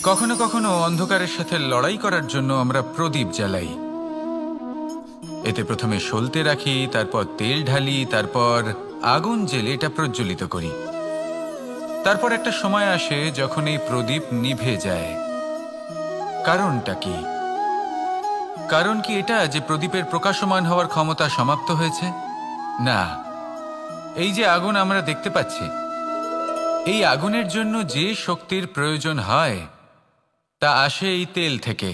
কখনো কখনো অন্ধকারের সাথে লড়াই করার জন্য আমরা প্রদীপ জ্বালাই। এতে প্রথমে সলতে রাখি, তারপর তেল ঢালি, তারপর আগুন জ্বেলে এটা প্রজ্বলিত করি। তারপর একটা সময় আসে যখন এই প্রদীপ নিভে যায়। কারণটা কি? কারণ কি এটা যে প্রদীপের প্রকাশমান হওয়ার ক্ষমতা সমাপ্ত হয়েছে? না, এই যে আগুন আমরা দেখতে পাচ্ছি, এই আগুনের জন্য যে শক্তির প্রয়োজন হয় তা আসে এই তেল থেকে।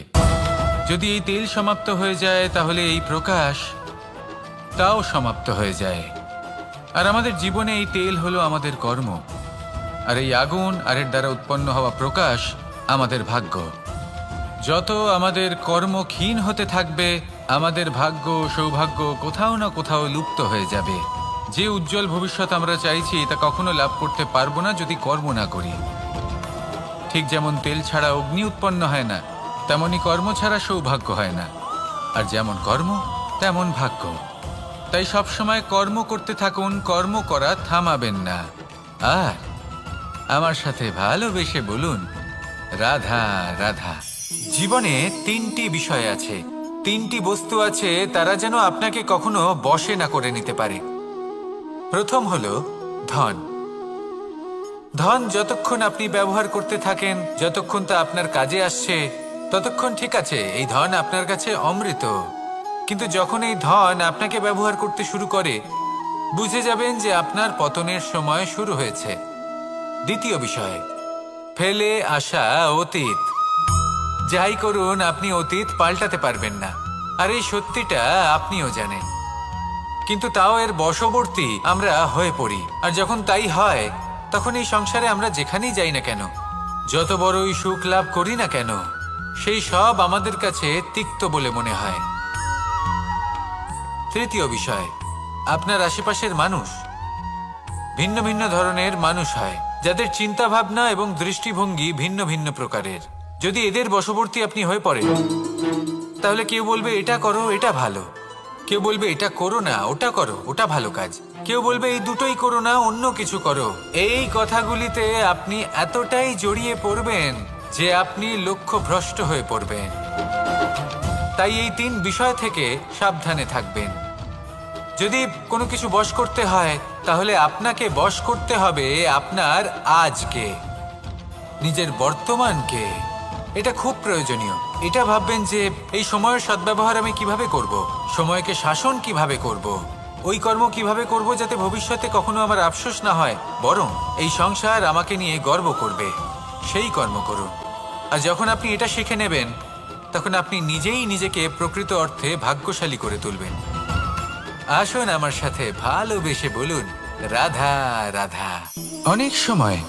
যদি এই তেল সমাপ্ত হয়ে যায় তাহলে এই প্রকাশ তাও সমাপ্ত হয়ে যায়। আর আমাদের জীবনে এই তেল হলো আমাদের কর্ম, আর এই আগুন আর এর দ্বারা উৎপন্ন হওয়া প্রকাশ আমাদের ভাগ্য। যত আমাদের কর্ম ক্ষীণ হতে থাকবে, আমাদের ভাগ্য সৌভাগ্য কোথাও না কোথাও লুপ্ত হয়ে যাবে। যে উজ্জ্বল ভবিষ্যৎ আমরা চাইছি তা কখনো লাভ করতে পারবো না যদি কর্ম না করি। ঠিক যেমন তেল ছাড়া অগ্নি উৎপন্ন হয় না, তেমনই কর্ম ছাড়া সৌভাগ্য হয় না। আর যেমন কর্ম তেমন ভাগ্য। তাই সবসময় কর্ম করতে থাকুন, কর্ম করা থামাবেন না। আর আমার সাথে ভালোবেসে বলুন, রাধা রাধা। জীবনে তিনটি বিষয় আছে, তিনটি বস্তু আছে, তারা যেন আপনাকে কখনো বশে না করে নিতে পারে। প্রথম হলো ধন। ধন যতক্ষণ আপনি ব্যবহার করতে থাকেন, যতক্ষণ তা আপনার কাজে আসছে, ততক্ষণ ঠিক আছে, এই ধন আপনার কাছে অমৃত। কিন্তু যখন এই ধন আপনাকে ব্যবহার করতে শুরু করে, বুঝে যাবেন যে আপনার পতনের সময় শুরু হয়েছে। দ্বিতীয় বিষয়, ফেলে আসা অতীত। যাই করুন, আপনি অতীত পাল্টাতে পারবেন না, আর এই সত্যিটা আপনিও জানেন। কিন্তু তাও এর বশবর্তী আমরা হয়ে পড়ি। আর যখন তাই হয়, তখন এই সংসারে আমরা যেখানেই যাই না কেন, যত বড়ই সুখ লাভ করি না কেন, সেই সব আমাদের কাছে তিক্ত বলে মনে হয়। তৃতীয় বিষয়, আপনার আশেপাশের মানুষ ভিন্ন ভিন্ন ধরনের মানুষ হয়, যাদের চিন্তা ভাবনা এবং দৃষ্টিভঙ্গি ভিন্ন ভিন্ন প্রকারের। যদি এদের বশবর্তী আপনি হয়ে পড়েন, তাহলে কেউ বলবে এটা করো, এটা ভালো। কেউ বলবে এটা করো না, ওটা করো, ওটা ভালো কাজ। কেউ বলবে এই দুটোই করো না, অন্য কিছু করো। এই কথাগুলিতে আপনি এতটাই জড়িয়ে পড়বেন যে আপনি লক্ষ্যভ্রষ্ট হয়ে পড়বেন। তাই এই তিন বিষয় থেকে সাবধানে থাকবেন। যদি কোনো কিছু বশ করতে হয়, তাহলে আপনাকে বশ করতে হবে আপনার আজকে, নিজের বর্তমানকে। এটা খুব প্রয়োজনীয়। এটা ভাববেন যে এই সময়ের সদ্ব্যবহার আমি কিভাবে করব, সময়কে শাসন কিভাবে করব, ওই কর্ম কিভাবে করব যাতে ভবিষ্যতে কখনো আমার আফসোস না হয়, বরং এই সংসার আমাকে নিয়ে গর্ব করবে, সেই কর্ম করুন। আর যখন আপনি এটা শিখে নেবেন, তখন আপনি নিজেই নিজেকে প্রকৃত অর্থে ভাগ্যশালী করে তুলবেন। আসুন আমার সাথে ভালোবেসে বলুন, রাধা রাধা। অনেক সময়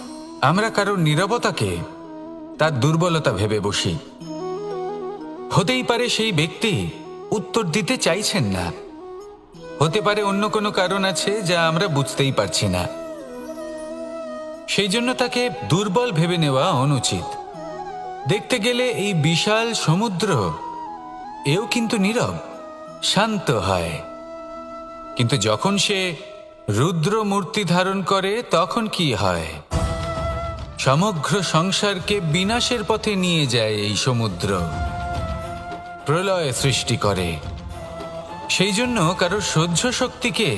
আমরা কারোর নীরবতাকে তার দুর্বলতা ভেবে বসি। হতেই পারে সেই ব্যক্তি উত্তর দিতে চাইছেন না, হতে পারে অন্য কোনো কারণ আছে যা আমরা বুঝতেই পারছি না। সেই জন্য তাকে দুর্বল ভেবে নেওয়া অনুচিত। দেখতে গেলে এই বিশাল সমুদ্র এও কিন্তু নীরব, শান্ত হয়। কিন্তু যখন সে রুদ্র মূর্তি ধারণ করে, তখন কি হয়? সমগ্র সংসারকে বিনাশের পথে নিয়ে যায় এই সমুদ্র, প্রলয় সৃষ্টি করে। সেই জন্য কারোর সহ্য শক্তিকে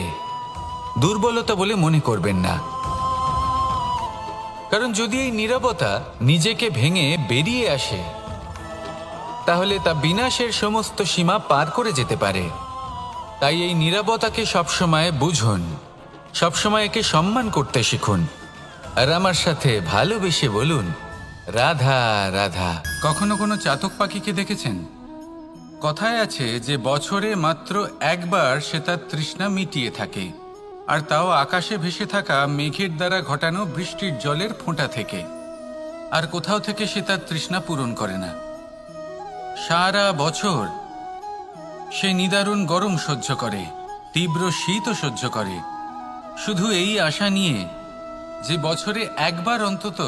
দুর্বলতা বলে মনে করবেন না। কারণ যদি এই নীরবতা নিজেকে ভেঙে বেরিয়ে আসে, তাহলে তা বিনাশের সমস্ত সীমা পার করে যেতে পারে। তাই এই নীরবতাকে সবসময় বুঝুন, সবসময় একে সম্মান করতে শিখুন। আর আমার সাথে ভালোবেসে বলুন, রাধা রাধা। কখনো কোনো চাতক পাখিকে দেখেছেন? কথায় আছে যে বছরে মাত্র একবার সে তার তৃষ্ণা মিটিয়ে থাকে, আর তাও আকাশে ভেসে থাকা মেঘের দ্বারা ঘটানো বৃষ্টির জলের ফোঁটা থেকে। আর কোথাও থেকে সে তার তৃষ্ণা পূরণ করে না। সারা বছর সে নিদারুণ গরম সহ্য করে, তীব্র শীতও সহ্য করে, শুধু এই আশা নিয়ে যে বছরে একবার অন্তত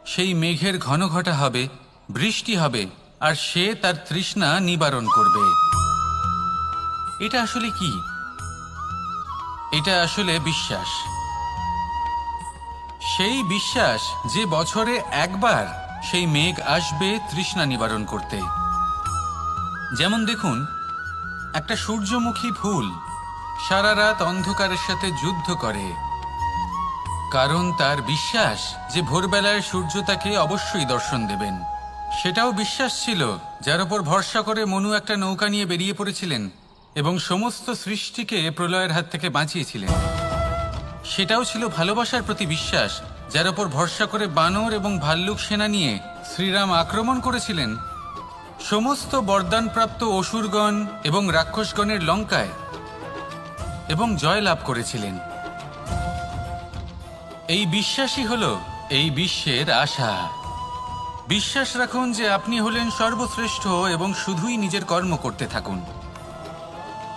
সেই মেঘের ঘন ঘটা হবে, বৃষ্টি হবে, আর সে তার তৃষ্ণা নিবারণ করবে। এটা আসলে কি? এটা আসলে বিশ্বাস। সেই বিশ্বাস যে বছরে একবার সেই মেঘ আসবে তৃষ্ণা নিবারণ করতে। যেমন দেখুন, একটা সূর্যমুখী ফুল সারা রাত অন্ধকারের সাথে যুদ্ধ করে, কারণ তার বিশ্বাস যে ভোরবেলায় সূর্য তাকে অবশ্যই দর্শন দেবেন। সেটাও বিশ্বাস ছিল যার উপর ভরসা করে মনু একটা নৌকা নিয়ে বেরিয়ে পড়েছিলেন এবং সমস্ত সৃষ্টিকে প্রলয়ের হাত থেকে বাঁচিয়েছিলেন। সেটাও ছিল ভালোবাসার প্রতি বিশ্বাস যার উপর ভরসা করে বানর এবং ভাল্লুক সেনা নিয়ে শ্রীরাম আক্রমণ করেছিলেন সমস্ত বরদানপ্রাপ্ত অসুরগণ এবং রাক্ষসগণের লঙ্কায় এবং জয় লাভ করেছিলেন। এই বিশ্বাসই হলো এই বিশ্বের আশা। বিশ্বাস রাখুন যে আপনি হলেন সর্বশ্রেষ্ঠ এবং শুধুই নিজের কর্ম করতে থাকুন।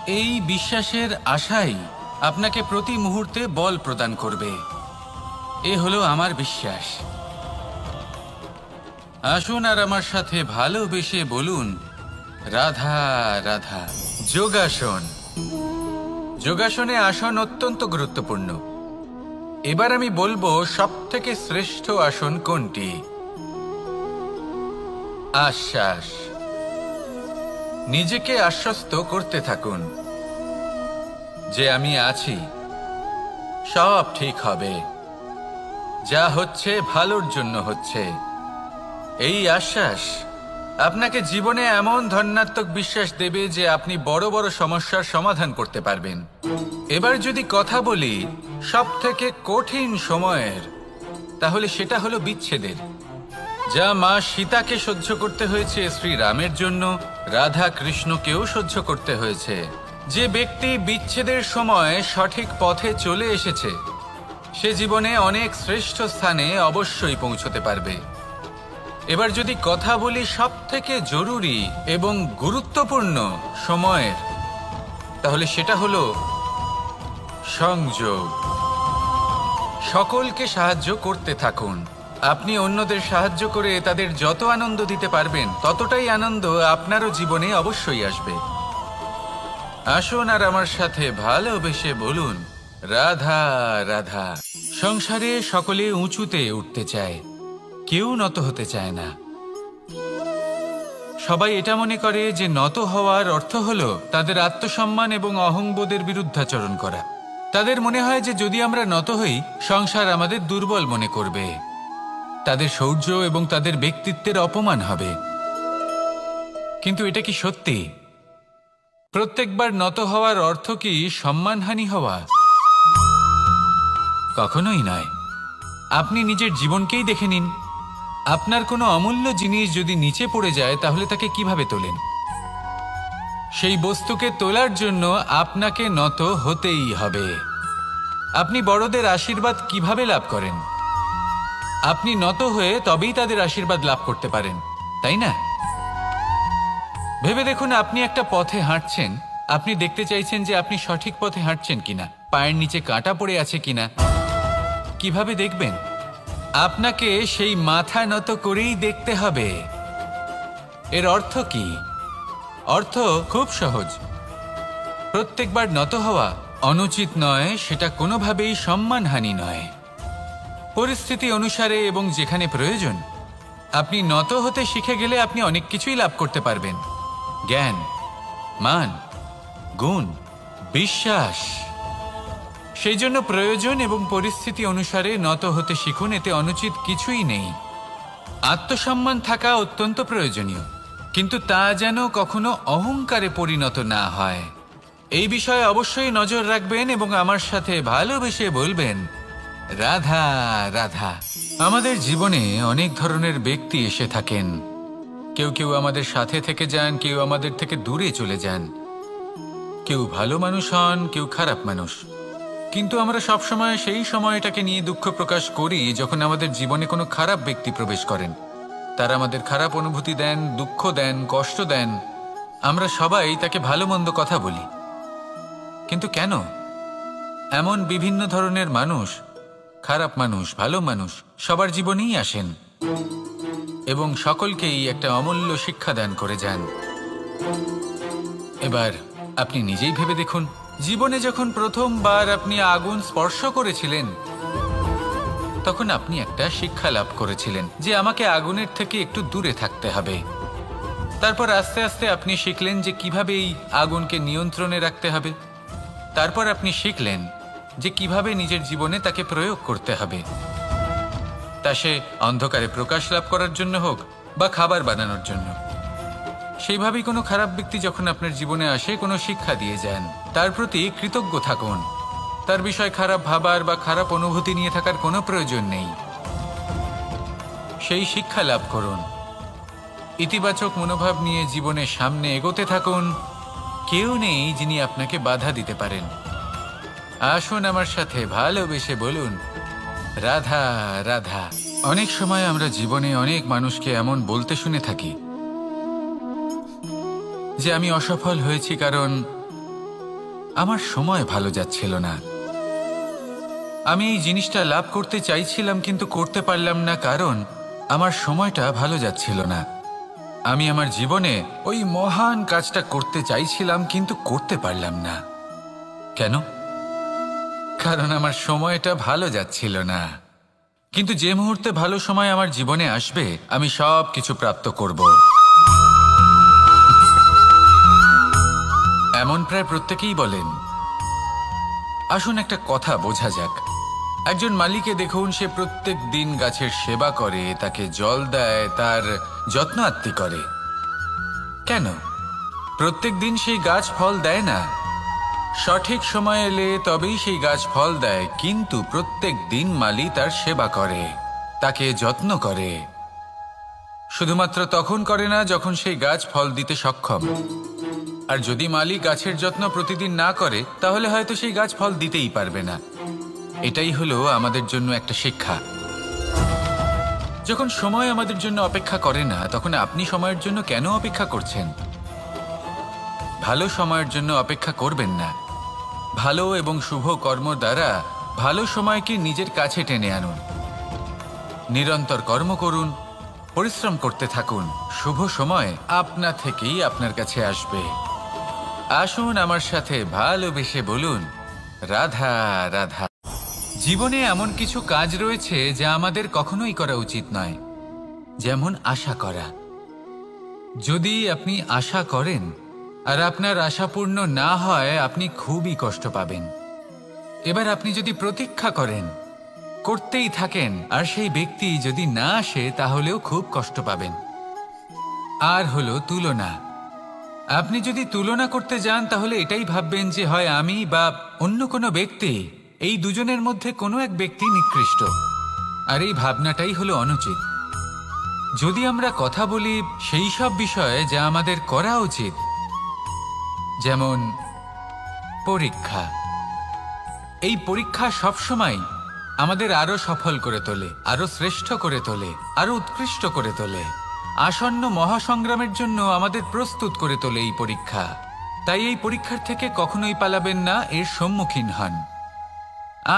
এই বিশ্বাসের আশাই আপনাকে প্রতি মুহূর্তে বল প্রদান করবে। এ হলো আমার বিশ্বাস। আসুন আর আমার সাথে ভালোবেসে বলুন, রাধা রাধা। যোগাসন। যোগাসনে আসন অত্যন্ত গুরুত্বপূর্ণ। এবার আমি বলবো সবথেকে শ্রেষ্ঠ আসন কোনটি। আশ্বাস। নিজেকে আশ্বস্ত করতে থাকুন যে আমি আছি, সব ঠিক হবে, যা হচ্ছে ভালোর জন্য হচ্ছে। এই আশ্বাস আপনাকে জীবনে এমন ধন্যাত্মক বিশ্বাস দেবে যে আপনি বড় বড় সমস্যার সমাধান করতে পারবেন। এবার যদি কথা বলি সবথেকে কঠিন সময়ের, তাহলে সেটা হলো বিচ্ছেদের। যা মা সীতাকে সহ্য করতে হয়েছে শ্রীরামের জন্য, রাধা কৃষ্ণকেও সহ্য করতে হয়েছে। যে ব্যক্তি বিচ্ছেদের সময় সঠিক পথে চলে এসেছে সে জীবনে অনেক শ্রেষ্ঠ স্থানে অবশ্যই পৌঁছতে পারবে। এবার যদি কথা বলি সবথেকে জরুরি এবং গুরুত্বপূর্ণ সময়ের, তাহলে সেটা হলো সংযোগ। সকলকে সাহায্য করতে থাকুন। আপনি অন্যদের সাহায্য করে তাদের যত আনন্দ দিতে পারবেন ততটাই আনন্দ আপনারও জীবনে অবশ্যই আসবে। আসুন আর আমার সাথে ভালোবেসে বলুন, রাধা রাধা। সংসারে সকলে উঁচুতে উঠতে চায়, কেউ নত হতে চায় না। সবাই এটা মনে করে যে নত হওয়ার অর্থ হলো তাদের আত্মসম্মান এবং অহংবোধের বিরুদ্ধাচরণ করা। তাদের মনে হয় যে যদি আমরা নত হই সংসার আমাদের দুর্বল মনে করবে, তাদের শৌর্য এবং তাদের ব্যক্তিত্বের অপমান হবে। কিন্তু এটা কি সত্যি? প্রত্যেকবার নত হওয়ার অর্থ কি সম্মানহানি হওয়া? কখনোই নয়। আপনি নিজের জীবনকেই দেখে নিন। আপনার কোনো অমূল্য জিনিস যদি নিচে পড়ে যায় তাহলে তাকে কিভাবে তোলেন? সেই বস্তুকে তোলার জন্য আপনাকে নত হতেই হবে। আপনি বড়দের আশীর্বাদ কিভাবে লাভ করেন? আপনি নত হয়ে তবেই তাদের আশীর্বাদ লাভ করতে পারেন, তাই না? ভেবে দেখুন, আপনি একটা পথে হাঁটছেন, আপনি দেখতে চাইছেন যে আপনি সঠিক পথে হাঁটছেন কিনা, পায়ের নিচে কাঁটা পড়ে আছে কিনা। কিভাবে দেখবেন? আপনাকে সেই মাথা নত করেই দেখতে হবে। এর অর্থ কি? অর্থ খুব সহজ। প্রত্যেকবার নত হওয়া অনুচিত নয়, সেটা কোনোভাবেই সম্মানহানি নয়। পরিস্থিতি অনুসারে এবং যেখানে প্রয়োজন আপনি নত হতে শিখে গেলে আপনি অনেক কিছুই লাভ করতে পারবেন। জ্ঞান, মান, গুণ, বিশ্বাস। সেই জন্য প্রয়োজন এবং পরিস্থিতি অনুসারে নত হতে শিখুন। এতে অনুচিত কিছুই নেই। আত্মসম্মান থাকা অত্যন্ত প্রয়োজনীয়, কিন্তু তা যেন কখনো অহংকারে পরিণত না হয়। এই বিষয়ে অবশ্যই নজর রাখবেন এবং আমার সাথে ভালোবেসে বলবেন, রাধা রাধা। আমাদের জীবনে অনেক ধরনের ব্যক্তি এসে থাকেন। কেউ কেউ আমাদের সাথে থেকে যান, কেউ আমাদের থেকে দূরে চলে যান। কেউ ভালো মানুষ হন, কেউ খারাপ মানুষ। কিন্তু আমরা সবসময় সেই সময়টাকে নিয়ে দুঃখ প্রকাশ করি যখন আমাদের জীবনে কোনো খারাপ ব্যক্তি প্রবেশ করেন। তারা আমাদের খারাপ অনুভূতি দেন, দুঃখ দেন, কষ্ট দেন। আমরা সবাই তাকে ভালো মন্দ কথা বলি। কিন্তু কেন? এমন বিভিন্ন ধরনের মানুষ, খারাপ মানুষ, ভালো মানুষ সবার জীবনেই আসেন এবং সকলকেই একটা অমূল্য শিক্ষা দান করে যান। এবার আপনি নিজেই ভেবে দেখুন, জীবনে যখন প্রথমবার আপনি আগুন স্পর্শ করেছিলেন তখন আপনি একটা শিক্ষা লাভ করেছিলেন যে আমাকে আগুনের থেকে একটু দূরে থাকতে হবে। তারপর আস্তে আস্তে আপনি শিখলেন যে কিভাবে এই আগুনকে নিয়ন্ত্রণে রাখতে হবে। তারপর আপনি শিখলেন যে কিভাবে নিজের জীবনে তাকে প্রয়োগ করতে হবে, তা সে অন্ধকারে প্রকাশ লাভ করার জন্য হোক বা খাবার বানানোর জন্য। সেইভাবেই কোনো খারাপ ব্যক্তি যখন আপনার জীবনে আসে কোনো শিক্ষা দিয়ে যান, তার প্রতি কৃতজ্ঞ থাকুন। তার বিষয় খারাপ ভাবার বা খারাপ অনুভূতি নিয়ে থাকার কোনো প্রয়োজন নেই। সেই শিক্ষা লাভ করুন, ইতিবাচক মনোভাব নিয়ে জীবনের সামনে এগোতে থাকুন। কেউ নেই যিনি আপনাকে বাধা দিতে পারেন। আসুন আমার সাথে ভালোবেসে বলুন, রাধা রাধা। অনেক সময় আমরা জীবনে অনেক মানুষকে এমন বলতে শুনে থাকি যে আমি অসফল হয়েছি কারণ আমার সময় ভালো যাচ্ছিল না। আমি এই জিনিসটা লাভ করতে চাইছিলাম কিন্তু করতে পারলাম না কারণ আমার সময়টা ভালো যাচ্ছিল না। আমি আমার জীবনে ওই মহান কাজটা করতে চাইছিলাম কিন্তু করতে পারলাম না। কেন? কারণ আমার সময়টা ভালো যাচ্ছিল না। কিন্তু যে মুহূর্তে ভালো সময় আমার জীবনে আসবে আমি সব কিছু প্রাপ্ত করব। এমন প্রায় প্রত্যেকেই বলেন। আসুন একটা কথা বোঝা যাক। একজন মালিকে দেখুন, সে প্রত্যেক দিন গাছের সেবা করে, তাকে জল দেয়, তার যত্ন আত্তি করে। কেন? প্রত্যেক দিন সেই গাছ ফল দেয় না। সঠিক সময় এলে তবেই সেই গাছ ফল দেয়, কিন্তু প্রত্যেক দিন মালি তার সেবা করে, তাকে যত্ন করে। শুধুমাত্র তখন করে না যখন সেই গাছ ফল দিতে সক্ষম। আর যদি মালি গাছের যত্ন প্রতিদিন না করে তাহলে হয়তো সেই গাছ ফল দিতেই পারবে না। এটাই হলো আমাদের জন্য একটা শিক্ষা। যখন সময় আমাদের জন্য অপেক্ষা করে না তখন আপনি সময়ের জন্য কেন অপেক্ষা করছেন? ভালো সময়ের জন্য অপেক্ষা করবেন না। ভালো এবং শুভ কর্ম দ্বারা ভালো সময়কে নিজের কাছে টেনে আনুন। নিরন্তর কর্ম করুন, পরিশ্রম করতে থাকুন। শুভ সময় আপনা থেকেই আপনার কাছে আসবে। আসুন আমার সাথে ভালোবেসে বলুন, রাধা রাধা। জীবনে এমন কিছু কাজ রয়েছে যা আমাদের কখনোই করা উচিত নয়, যেমন আশা করা। যদি আপনি আশা করেন আর আপনার আশা পূর্ণ না হয় আপনি খুবই কষ্ট পাবেন। এবার আপনি যদি প্রতীক্ষা করেন, করতেই থাকেন, আর সেই ব্যক্তি যদি না আসে তাহলেও খুব কষ্ট পাবেন। আর হলো তুলনা। আপনি যদি তুলনা করতে যান তাহলে এটাই ভাববেন যে হয় আমি বা অন্য কোনো ব্যক্তি, এই দুজনের মধ্যে কোনো এক ব্যক্তি নিকৃষ্ট। আর এই ভাবনাটাই হলো অনুচিত। যদি আমরা কথা বলি সেই সব বিষয়ে যা আমাদের করা উচিত, যেমন পরীক্ষা। এই পরীক্ষা সবসময় আমাদের আরো সফল করে তোলে, আরো শ্রেষ্ঠ করে তোলে, আরো উৎকৃষ্ট করে তোলে। আসন্ন মহাসংগ্রামের জন্য আমাদের প্রস্তুত করে তোলে এই পরীক্ষা। তাই এই পরীক্ষার থেকে কখনোই পালাবেন না, এর সম্মুখীন হন।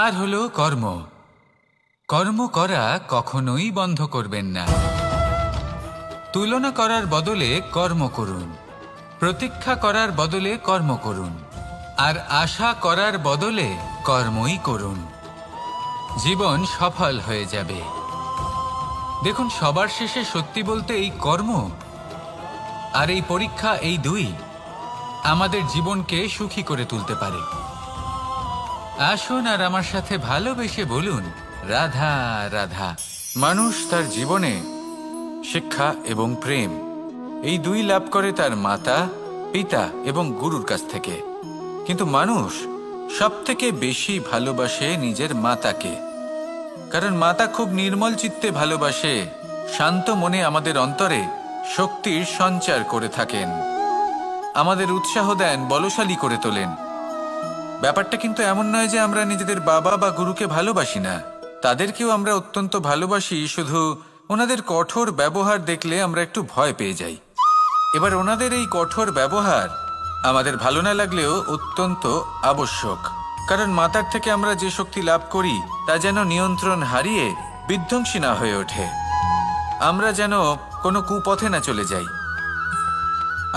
আর হলো কর্ম। কর্ম করা কখনোই বন্ধ করবেন না। তুলনা করার বদলে কর্ম করুন, প্রতীক্ষা করার বদলে কর্ম করুন, আর আশা করার বদলে কর্মই করুন। জীবন সফল হয়ে যাবে। দেখুন, সবার শেষে সত্যি বলতে এই কর্ম আর এই পরীক্ষা, এই দুই আমাদের জীবনকে সুখী করে তুলতে পারে। আসুন আর আমার সাথে ভালোবেসে বলুন, রাধা রাধা। মানুষ তার জীবনে শিক্ষা এবং প্রেম এই দুই লাভ করে তার মাতা, পিতা এবং গুরুর কাছ থেকে। কিন্তু মানুষ সবথেকে বেশি ভালোবাসে নিজের মাতাকে, কারণ মাতা খুব নির্মল চিত্তে ভালোবাসে, শান্ত মনে আমাদের অন্তরে শক্তির সঞ্চার করে থাকেন, আমাদের উৎসাহ দেন, বলশালী করে তোলেন। ব্যাপারটা কিন্তু এমন নয় যে আমরা নিজেদের বাবা বা গুরুকে ভালোবাসি না, তাদেরকেও আমরা অত্যন্ত ভালোবাসি। শুধু ওনাদের কঠোর ব্যবহার দেখলে আমরা একটু ভয় পেয়ে যাই। এবার ওনাদের এই কঠোর ব্যবহার আমাদের ভালো না লাগলেও অত্যন্ত আবশ্যক, কারণ মাতার থেকে আমরা যে শক্তি লাভ করি তা যেন নিয়ন্ত্রণ হারিয়ে বিধ্বংসী না হয়ে ওঠে। আমরা যেন কোনো কুপথে না চলে যাই,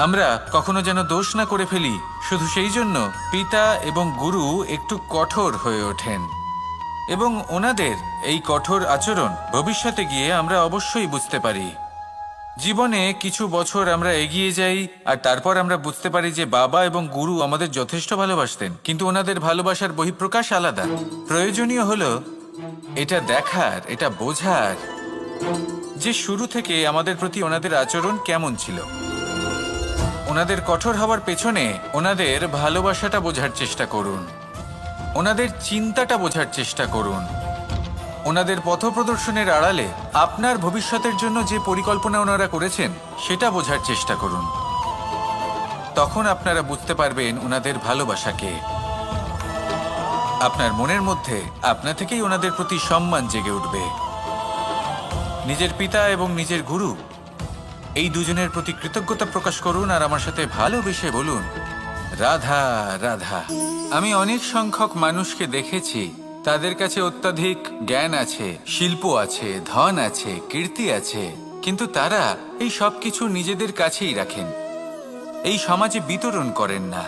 আমরা কখনো যেন দোষ না করে ফেলি। শুধু সেই জন্য পিতা এবং গুরু একটু কঠোর হয়ে ওঠেন। এবং ওনাদের এই কঠোর আচরণ ভবিষ্যতে গিয়ে আমরা অবশ্যই বুঝতে পারি। জীবনে কিছু বছর আমরা এগিয়ে যাই আর তারপর আমরা বুঝতে পারি যে বাবা এবং গুরু আমাদের যথেষ্ট ভালোবাসতেন, কিন্তু ওনাদের ভালোবাসার বহিঃপ্রকাশ আলাদা। প্রয়োজনীয় হলো এটা দেখার, এটা বোঝার যে শুরু থেকে আমাদের প্রতি ওনাদের আচরণ কেমন ছিল। ওনাদের কঠোর হওয়ার পেছনে ওনাদের ভালোবাসাটা বোঝার চেষ্টা করুন, ওনাদের চিন্তাটা বোঝার চেষ্টা করুন, ওনাদের পথপ্রদর্শনের আড়ালে আপনার ভবিষ্যতের জন্য যে পরিকল্পনা ওনারা করেছেন সেটা বোঝার চেষ্টা করুন। তখন আপনারা বুঝতে পারবেন ওনাদের ভালোবাসাকে। আপনার মনের মধ্যে আপনা থেকেই ওনাদের প্রতি সম্মান জেগে উঠবে। নিজের পিতা এবং নিজের গুরু এই দুজনের প্রতি কৃতজ্ঞতা প্রকাশ করুন আর আমার সাথে ভালোবেসে বলুন, রাধা রাধা। আমি অনেক সংখ্যক মানুষকে দেখেছি, তাদের কাছে অত্যাধিক জ্ঞান আছে, শিল্প আছে, ধন আছে, কীর্তি আছে, কিন্তু তারা এই সব কিছু নিজেদের কাছেই রাখেন, এই সমাজে বিতরণ করেন না।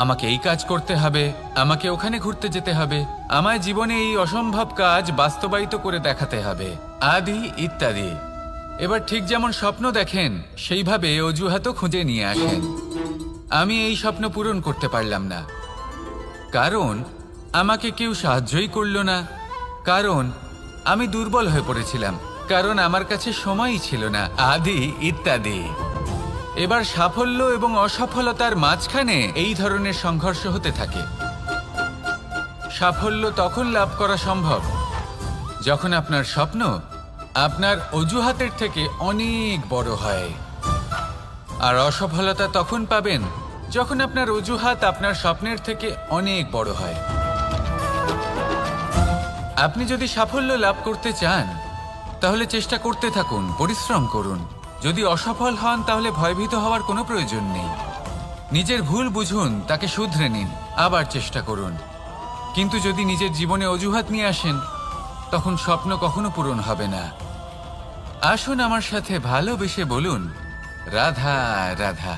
আমাকে এই কাজ করতে হবে, আমাকে ওখানে ঘুরতে যেতে হবে, আমায় জীবনে এই অসম্ভব কাজ বাস্তবায়িত করে দেখাতে হবে, আদি ইত্যাদি। এবার ঠিক যেমন স্বপ্ন দেখেন সেইভাবে অজুহাতও খুঁজে নিয়ে আসেন। আমি এই স্বপ্ন পূরণ করতে পারলাম না, কারণ আমাকে কেউ সাহায্যই করল না, কারণ আমি দুর্বল হয়ে পড়েছিলাম, কারণ আমার কাছে সময়ই ছিল না, আদি ইত্যাদি। এবার সাফল্য এবং অসফলতার মাঝখানে এই ধরনের সংঘর্ষ হতে থাকে। সাফল্য তখন লাভ করা সম্ভব যখন আপনার স্বপ্ন আপনার অজুহাতের থেকে অনেক বড় হয়, আর অসফলতা তখন পাবেন যখন আপনার অজুহাত আপনার স্বপ্নের থেকে অনেক বড় হয়। আপনি যদি সাফল্য লাভ করতে চান তাহলে চেষ্টা করতে থাকুন, পরিশ্রম করুন। যদি অসফল হন তাহলে ভয়ভীত হওয়ার কোনো প্রয়োজন নেই। নিজের ভুল বুঝুন, তাকে শুধরে নিন, আবার চেষ্টা করুন। কিন্তু যদি নিজের জীবনে অজুহাত নিয়ে আসেন তখন স্বপ্ন কখনো পূরণ হবে না। আসুন আমার সাথে ভালোবেসে বলুন, রাধা রাধা।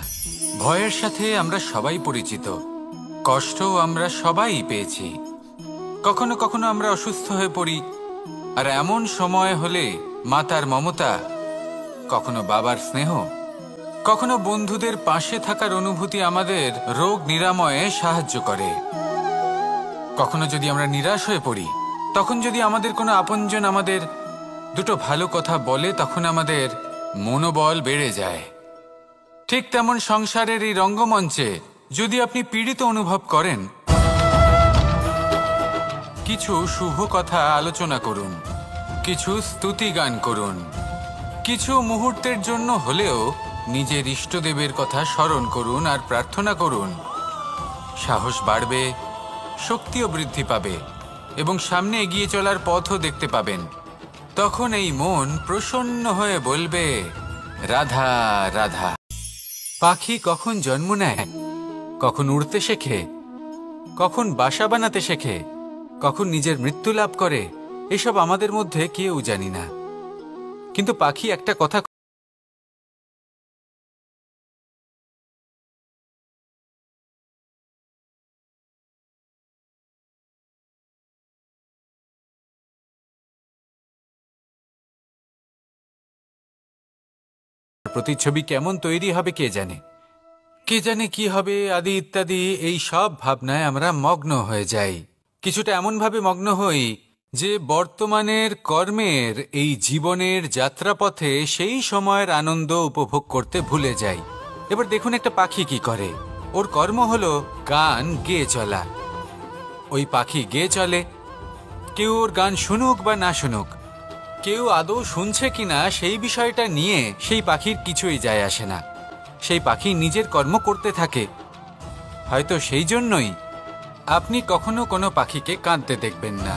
ভয়ের সাথে আমরা সবাই পরিচিত, কষ্টও আমরা সবাই পেয়েছি। কখনো কখনো আমরা অসুস্থ হয়ে পড়ি, আর এমন সময় হলে মাতার মমতা, কখনো বাবার স্নেহ, কখনো বন্ধুদের পাশে থাকার অনুভূতি আমাদের রোগ নিরাময়ে সাহায্য করে। কখনো যদি আমরা নিরাশ হয়ে পড়ি, তখন যদি আমাদের কোনো আপনজন আমাদের দুটো ভালো কথা বলে, তখন আমাদের মনোবল বেড়ে যায়। ঠিক তেমন সংসারের এই রঙ্গমঞ্চে যদি আপনি পীড়িত অনুভব করেন, কিছু শুভ কথা আলোচনা করুন, কিছু স্তুতি গান করুন, কিছু মুহূর্তের জন্য হলেও নিজের ইষ্টদেবের কথা স্মরণ করুন আর প্রার্থনা করুন। সাহস বাড়বে, শক্তিও বৃদ্ধি পাবে এবং সামনে এগিয়ে চলার পথও দেখতে পাবেন। তখন এই মন প্রসন্ন হয়ে বলবে, রাধা রাধা। পাখি কখন জন্ম নেয়, কখন উড়তে শেখে, কখন বাসা বানাতে শেখে, কখন নিজের মৃত্যু লাভ করে, এসব আমাদের মধ্যে কেউ জানি না। কিন্তু পাখি একটা কথা প্রতিচ্ছবি কেমন তৈরি হবে কে জানে, কে জানে কি হবে আদি ইত্যাদি। এই সব ভাবনায় আমরা মগ্ন হয়ে যাই। কিছুটা এমনভাবে মগ্ন হই যে বর্তমানের কর্মের এই জীবনের যাত্রাপথে সেই সময়ের আনন্দ উপভোগ করতে ভুলে যাই। এবার দেখুন একটা পাখি কি করে। ওর কর্ম হলো গান গেয়ে চলা। ওই পাখি গেয়ে চলে, কেউ ওর গান শুনুক বা না শুনুক, কেউ আদৌ শুনছে কিনা সেই বিষয়টা নিয়ে সেই পাখির কিছুই যায় আসে না। সেই পাখি নিজের কর্ম করতে থাকে। হয়তো সেই জন্যই আপনি কখনো কোনো পাখিকে কাঁদতে দেখবেন না।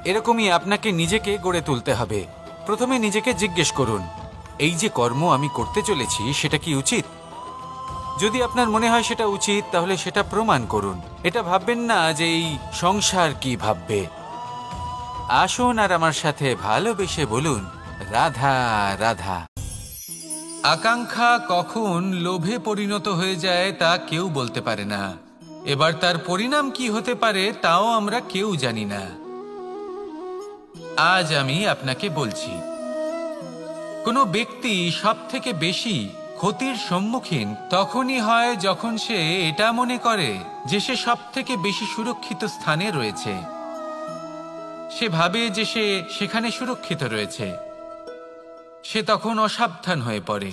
এরকমই আপনাকে নিজেকে গড়ে তুলতে হবে। প্রথমে নিজেকে জিজ্ঞেস করুন, এই যে কর্ম আমি করতে চলেছি সেটা কি উচিত? যদি আপনার মনে হয় সেটা উচিত, তাহলে সেটা প্রমাণ করুন। এটা ভাববেন না যে এই সংসার কি ভাববে। আসুন আর আমার সাথে ভালোবেসে বলুন, রাধা রাধা। আকাঙ্ক্ষা কখন লোভে পরিণত হয়ে যায় তা কেউ বলতে পারে না। এবার তার পরিণাম কি হতে পারে তাও আমরা কেউ জানি না। আজ আমি আপনাকে বলছি, কোনো ব্যক্তি সবথেকে বেশি ক্ষতির সম্মুখীন তখনই হয় যখন সে এটা মনে করে যে সে সবথেকে বেশি সুরক্ষিত স্থানে রয়েছে। সে ভাবে যে সে সেখানে সুরক্ষিত রয়েছে। সে তখন অসাবধান হয়ে পড়ে,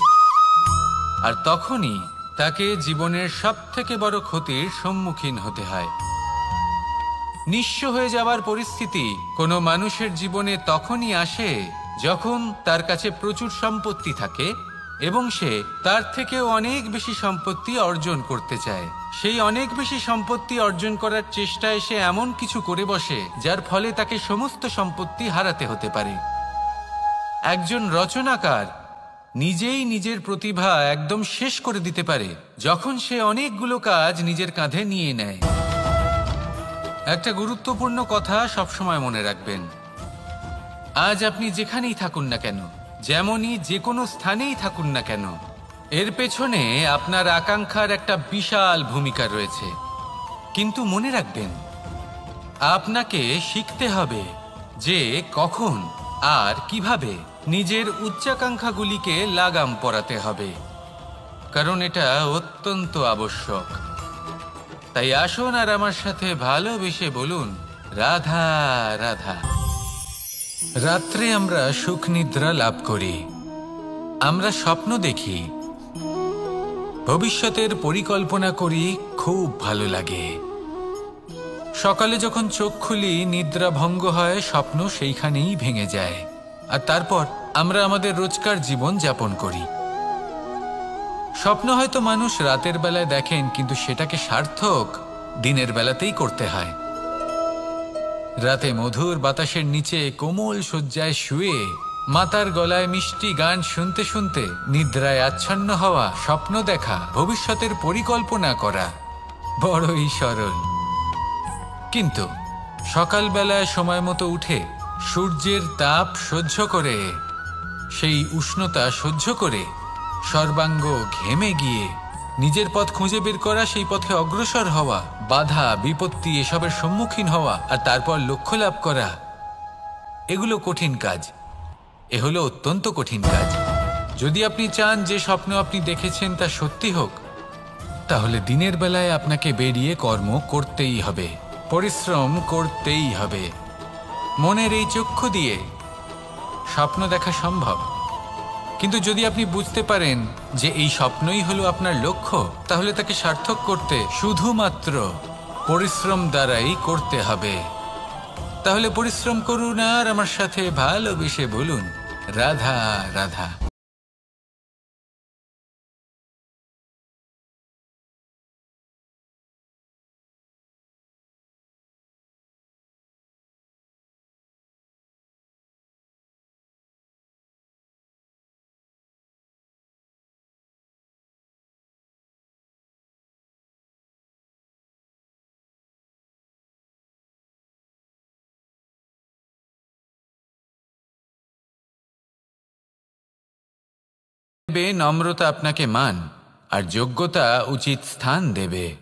আর তখনই তাকে জীবনের সবথেকে বড় ক্ষতির সম্মুখীন হতে হয়। নিঃস্ব হয়ে যাওয়ার পরিস্থিতি কোনো মানুষের জীবনে তখনই আসে যখন তার কাছে প্রচুর সম্পত্তি থাকে এবং সে তার থেকেও অনেক বেশি সম্পত্তি অর্জন করতে চায়। সেই অনেক বেশি সম্পত্তি অর্জন করার চেষ্টায় সে এমন কিছু করে বসে যার ফলে তাকে সমস্ত সম্পত্তি হারাতে হতে পারে। একজন রচনাকার নিজেই নিজের প্রতিভা একদম শেষ করে দিতে পারে যখন সে অনেকগুলো কাজ নিজের কাঁধে নিয়ে নেয়। একটা গুরুত্বপূর্ণ কথা সবসময় মনে রাখবেন, আজ আপনি যেখানেই থাকুন না কেন, যেমনই যে কোনো স্থানেই থাকুন না কেন, এর পেছনে আপনার আকাঙ্ক্ষার একটা বিশাল ভূমিকা রয়েছে। কিন্তু মনে রাখবেন, আপনাকে শিখতে হবে যে কখন আর কিভাবে নিজের উচ্চাকাঙ্ক্ষাগুলিকে লাগাম পরাতে হবে, কারণ এটা অত্যন্ত আবশ্যক। তাই আসুন আর আমার সাথে ভালোবেসে বলুন, রাধা রাধা। রাত্রে আমরা সুখ নিদ্রা লাভ করি, আমরা স্বপ্ন দেখি, ভবিষ্যতের পরিকল্পনা করি, খুব ভালো লাগে। সকালে যখন চোখ খুলি নিদ্রা ভঙ্গ হয়, স্বপ্ন সেইখানেই ভেঙে যায়, আর তারপর আমরা আমাদের রোজকার জীবন যাপন করি। স্বপ্ন হয়তো মানুষ রাতের বেলায় দেখেন, কিন্তু সেটাকে সার্থক দিনের বেলাতেই করতে হয়। রাতে মধুর বাতাসের নিচে কোমল শয্যায় শুয়ে মাতার গলায় মিষ্টি গান শুনতে শুনতে নিদ্রায় আচ্ছন্ন হওয়া, স্বপ্ন দেখা, ভবিষ্যতের পরিকল্পনা করা বড়ই সরল। কিন্তু সকালবেলায় সময় মতো উঠে সূর্যের তাপ সহ্য করে, সেই উষ্ণতা সহ্য করে সর্বাঙ্গ ঘেমে গিয়ে নিজের পথ খুঁজে বের করা, সেই পথে অগ্রসর হওয়া, বাধা বিপত্তি এসবের সম্মুখীন হওয়া, আর তারপর লক্ষ্য লাভ করা, এগুলো কঠিন কাজ। এ হলো অত্যন্ত কঠিন কাজ। যদি আপনি চান যে স্বপ্ন আপনি দেখেছেন তা সত্যি হোক, তাহলে দিনের বেলায় আপনাকে বেরিয়ে কর্ম করতেই হবে, পরিশ্রম করতেই হবে। মনের এই চক্ষু দিয়ে স্বপ্ন দেখা সম্ভব, কিন্তু যদি আপনি বুঝতে পারেন যে এই স্বপ্নই হলো আপনার লক্ষ্য, তাহলে তাকে সার্থক করতে শুধুমাত্র পরিশ্রম দ্বারাই করতে হবে। তাহলে পরিশ্রম করুন আর আমার সাথে ভালোবেসে বলুন, রাধা রাধা। নম্রতা আপনাকে মান আর যোগ্যতা উচিত স্থান দেবে।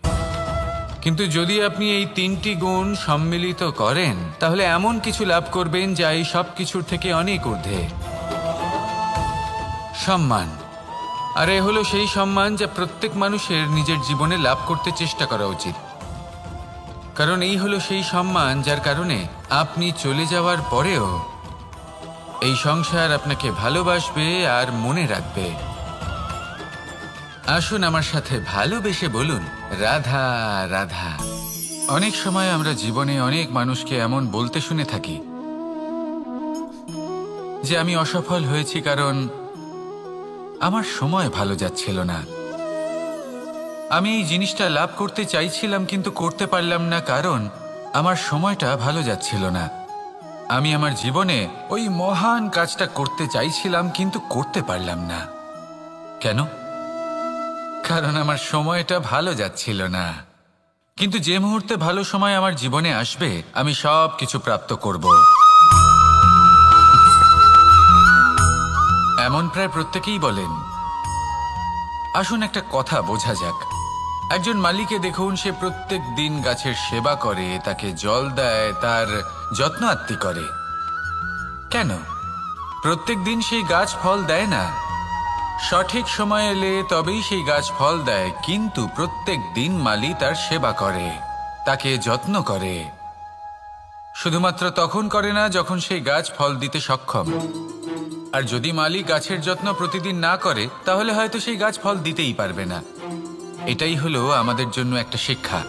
কিন্তু যদি আপনি এই তিনটি গুণ সম্মিলিত করেন, তাহলে এমন কিছু লাভ করবেন যা এই সব কিছুর থেকে অনেক ঊর্ধ্বে। সম্মান। আর এ হলো সেই সম্মান যা প্রত্যেক মানুষের নিজের জীবনে লাভ করতে চেষ্টা করা উচিত। কারণ এই হলো সেই সম্মান যার কারণে আপনি চলে যাওয়ার পরেও এই সংসার আপনাকে ভালোবাসবে আর মনে রাখবে। আসুন আমার সাথে ভালোবেসে বলুন, রাধা রাধা। অনেক সময় আমরা জীবনে অনেক মানুষকে এমন বলতে শুনে থাকি যে আমি অসফল হয়েছি কারণ আমার সময় ভালো যাচ্ছিল না। আমি এই জিনিসটা লাভ করতে চাইছিলাম কিন্তু করতে পারলাম না কারণ আমার সময়টা ভালো যাচ্ছিল না। আমি আমার জীবনে ওই মহান কাজটা করতে চাইছিলাম কিন্তু করতে পারলাম না। কেন? কারণ আমার সময়টা ভালো যাচ্ছিল না। কিন্তু যে মুহূর্তে ভালো সময় আমার জীবনে আসবে, আমি সব কিছু প্রাপ্ত করব। এমন প্রায় প্রত্যেকেই বলেন। আসুন একটা কথা বোঝা যাক। একজন মালিকে দেখুন, সে প্রত্যেক দিন গাছের সেবা করে, তাকে জল দেয়, তার যত্ন আত্তি করে। কেন? প্রত্যেক দিন সেই গাছ ফল দেয় না। সঠিক সময় এলে তবেই সেই গাছ ফল দেয়, কিন্তু প্রত্যেক দিন মালি তার সেবা করে, তাকে যত্ন করে। শুধুমাত্র তখন করে না যখন সেই গাছ ফল দিতে সক্ষম। আর যদি মালি গাছের যত্ন প্রতিদিন না করে, তাহলে হয়তো সেই গাছ ফল দিতেই পারবে না। এটাই হলো আমাদের জন্য একটা শিক্ষা।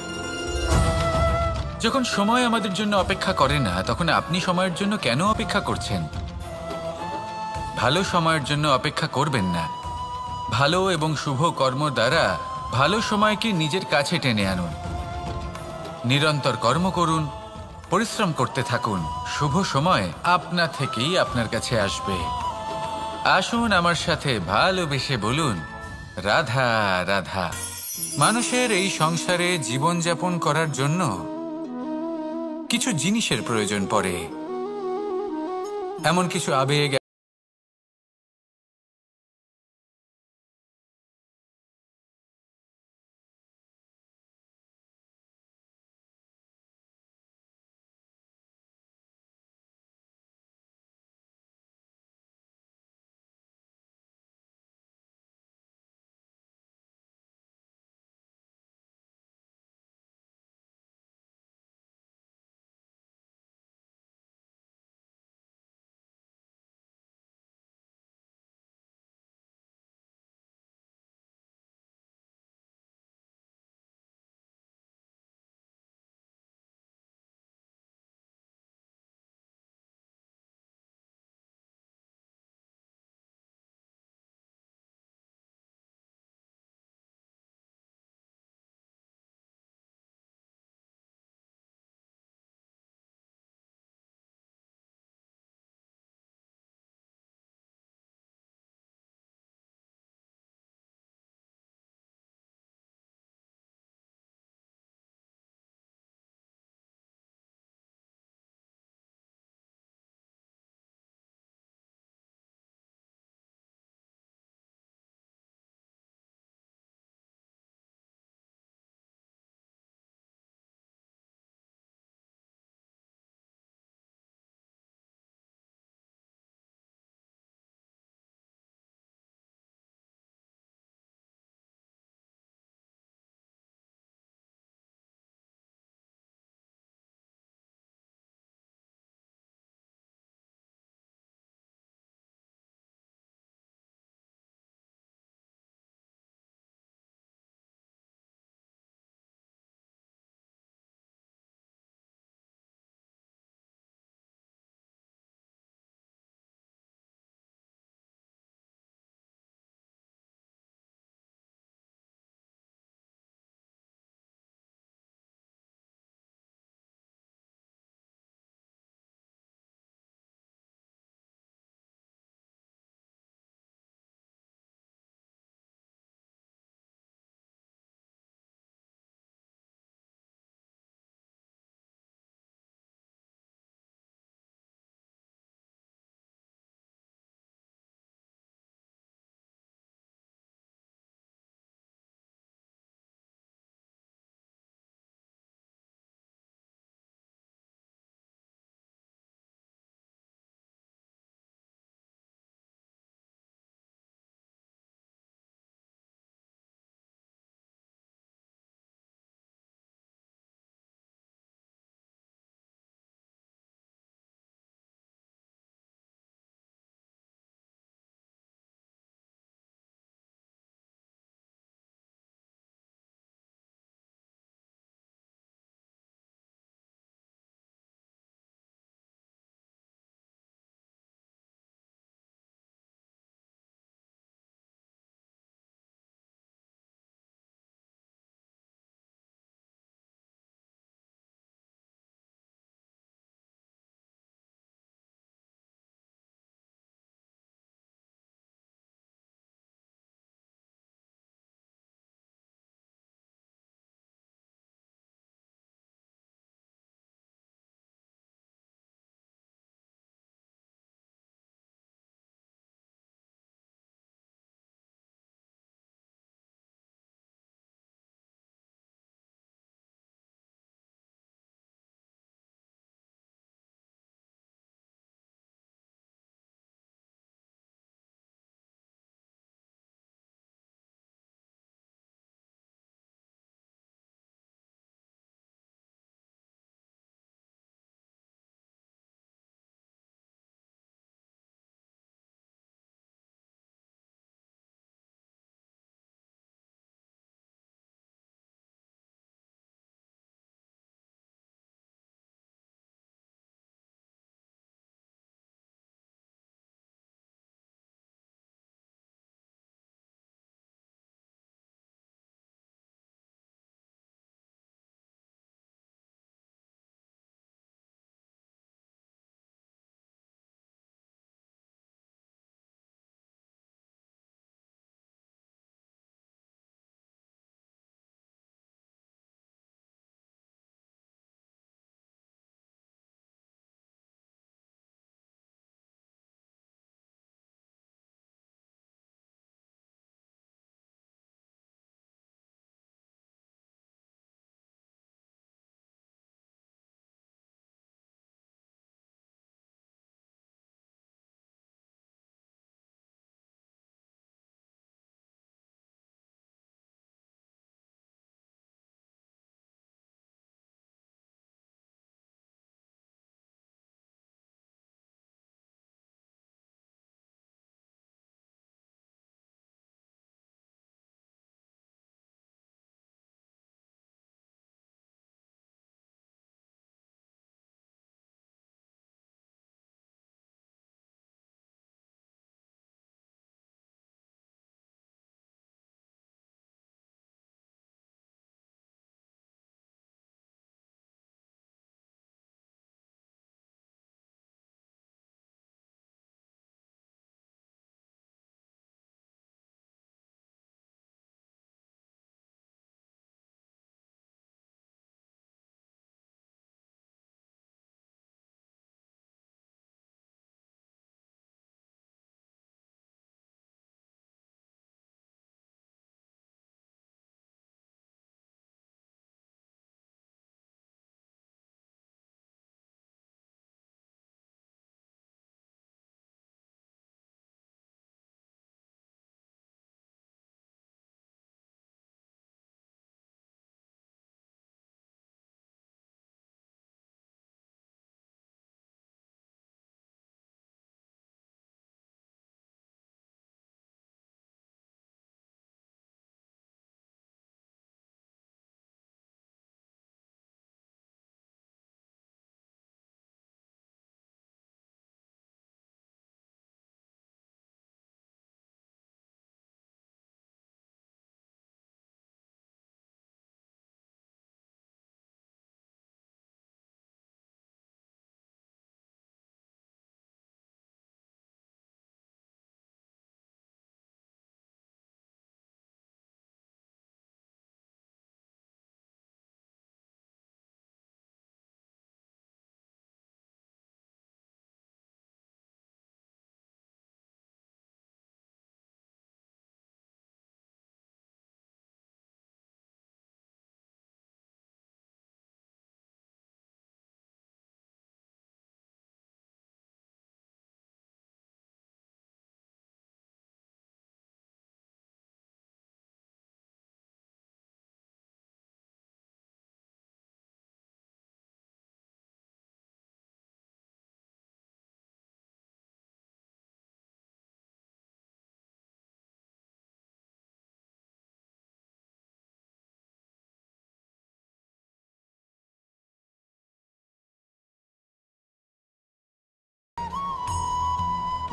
যখন সময় আমাদের জন্য অপেক্ষা করে না, তখন আপনি সময়ের জন্য কেন অপেক্ষা করছেন? ভালো সময়ের জন্য অপেক্ষা করবেন না। ভালো এবং শুভ কর্ম দ্বারা ভালো সময়কে নিজের কাছে টেনে আনুন। নিরন্তর কর্ম করুন, পরিশ্রম করতে থাকুন। শুভ সময় আপনা থেকেই আপনার কাছে আসবে। আসুন আমার সাথে ভালোবেসে বলুন, রাধা রাধা। মানুষের এই সংসারে জীবনযাপন করার জন্য কিছু জিনিসের প্রয়োজন পড়ে, এমন কিছু আবেগ,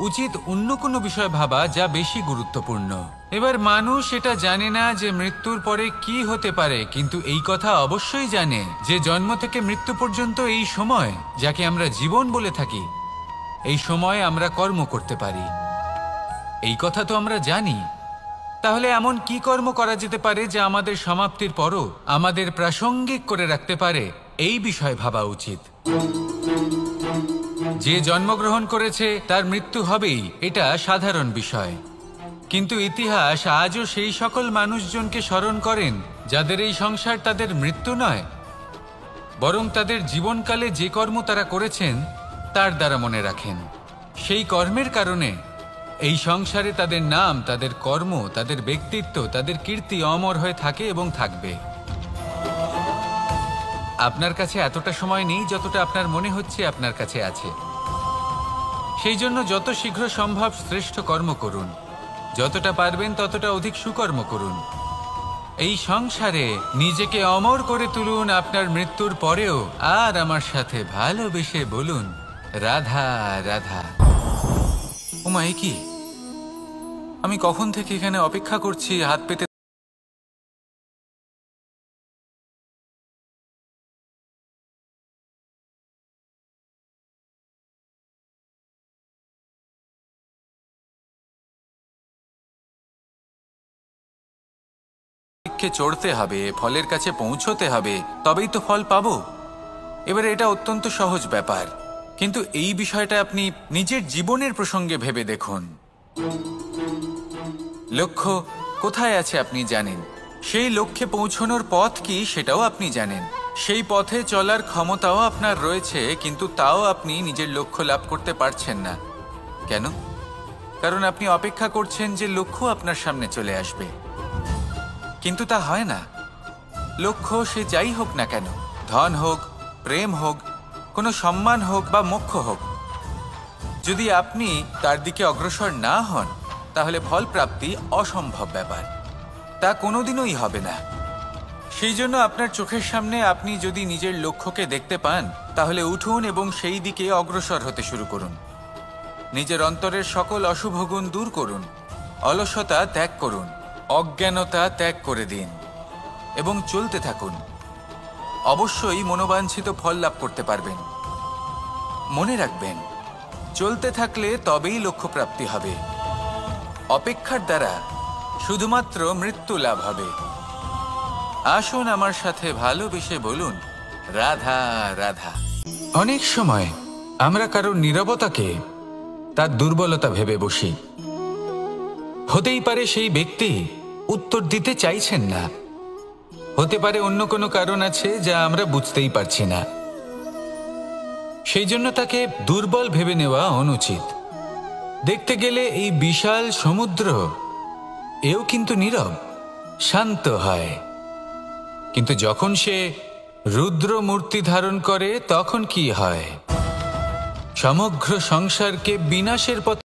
উচিত অন্য কোনো বিষয় ভাবা যা বেশি গুরুত্বপূর্ণ। এবার মানুষ এটা জানে না যে মৃত্যুর পরে কি হতে পারে, কিন্তু এই কথা অবশ্যই জানে যে জন্ম থেকে মৃত্যু পর্যন্ত এই সময়, যাকে আমরা জীবন বলে থাকি, এই সময় আমরা কর্ম করতে পারি। এই কথা তো আমরা জানি। তাহলে এমন কি কর্ম করা যেতে পারে যা আমাদের সমাপ্তির পরও আমাদের প্রাসঙ্গিক করে রাখতে পারে, এই বিষয়ে ভাবা উচিত। যে জন্মগ্রহণ করেছে তার মৃত্যু হবেই, এটা সাধারণ বিষয়। কিন্তু ইতিহাস আজও সেই সকল মানুষজনকে স্মরণ করেন যাদের এই সংসার তাদের মৃত্যু নয়, বরং তাদের জীবনকালে যে কর্ম তারা করেছেন তার দ্বারা মনে রাখেন। সেই কর্মের কারণে এই সংসারে তাদের নাম, তাদের কর্ম, তাদের ব্যক্তিত্ব, তাদের কীর্তি অমর হয়ে থাকে এবং থাকবে। আপনার কাছে এতটা সময় নেই যতটা আপনার মনে হচ্ছে আপনার কাছে আছে। সেই জন্য যত শীঘ্র সম্ভব শ্রেষ্ঠ কর্ম করুন, যতটা পারবেন ততটা অধিক সুকর্ম করুন। এই সংসারে নিজেকে অমর করে তুলুন আপনার মৃত্যুর পরেও, আর আমার সাথে ভালোবেসে বলুন রাধা রাধা। ওমা, এ কি? আমি কখন থেকে এখানে অপেক্ষা করছি হাত পেতে। চড়তে হবে, ফলের কাছে পৌঁছতে হবে, তবেই তো ফল পাবো। এবারে এটা অত্যন্ত সহজ ব্যাপার, কিন্তু এই বিষয়টা আপনি নিজের জীবনের প্রসঙ্গে ভেবে দেখুন। লক্ষ্য কোথায় আছে আপনি জানেন, সেই লক্ষ্যে পৌঁছানোর পথ কি সেটাও আপনি জানেন, সেই পথে চলার ক্ষমতাও আপনার রয়েছে, কিন্তু তাও আপনি নিজের লক্ষ্য লাভ করতে পারছেন না। কেন? কারণ আপনি অপেক্ষা করছেন যে লক্ষ্য আপনার সামনে চলে আসবে, কিন্তু তা হয় না। লক্ষ্য সে যাই হোক না কেন, ধন হোক, প্রেম হোক, কোনো সম্মান হোক বা মোক্ষ হোক, যদি আপনি তার দিকে অগ্রসর না হন তাহলে ফল প্রাপ্তি অসম্ভব ব্যাপার, তা কোনোদিনই হবে না। সেই জন্য আপনার চোখের সামনে আপনি যদি নিজের লক্ষ্যকে দেখতে পান তাহলে উঠুন এবং সেই দিকে অগ্রসর হতে শুরু করুন। নিজের অন্তরের সকল অশুভ গুণ দূর করুন, অলসতা ত্যাগ করুন, অজ্ঞানতা ত্যাগ করে দিন এবং চলতে থাকুন। অবশ্যই মনোবাঞ্ছিত ফল লাভ করতে পারবেন। মনে রাখবেন, চলতে থাকলে তবেই লক্ষ্য প্রাপ্তি হবে। অপেক্ষার দ্বারা শুধুমাত্র মৃত্যু লাভ হবে। আসুন আমার সাথে ভালোবেসে বলুন রাধা রাধা। অনেক সময় আমরা কারোর নীরবতাকে তার দুর্বলতা ভেবে বসি। হতেই পারে সেই ব্যক্তি উত্তর দিতে চাইছেন না, হতে পারে অন্য কোনো কারণ আছে যা আমরা বুঝতেই পারছি না। সেই জন্য তাকে দুর্বল ভেবে নেওয়া অনুচিত। দেখতে গেলে এই বিশাল সমুদ্র এও কিন্তু নীরব, শান্ত হয়, কিন্তু যখন সে রুদ্র মূর্তি ধারণ করে তখন কি হয়? সমগ্র সংসারকে বিনাশের পথে